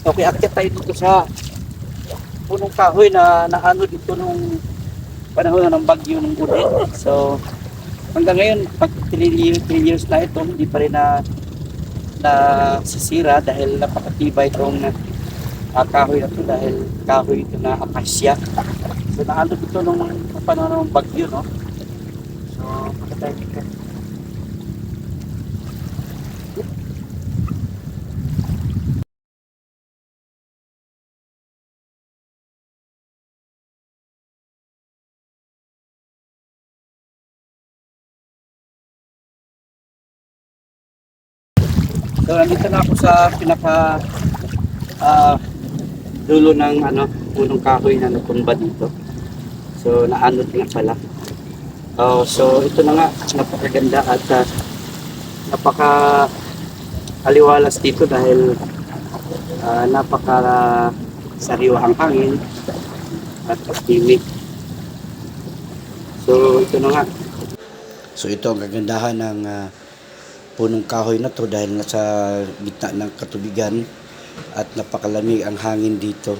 Okay, akyat tayo dito sa punong kahoy na naano dito nung panahon ng bagyo ng Odette. So, hanggang ngayon, pag 3 years na ito, hindi pa rin sisira dahil napakatibay itong kahoy na ito dahil kahoy ito na akasya. So, naano dito nung panahon ng bagyo, no? So, pagkatay dito. So, nandito na ako sa pinaka dulo ng punong kahoy na natumba dito. So, naanod nga pala. So, ito na nga, napakaganda at napaka aliwalas dito dahil napaka sariwa ang hangin at tahimik. So, ito na nga. So, ito ang kagandahan ng punong kahoy na to dahil nasa gitna ng katubigan at napakalamig ang hangin dito.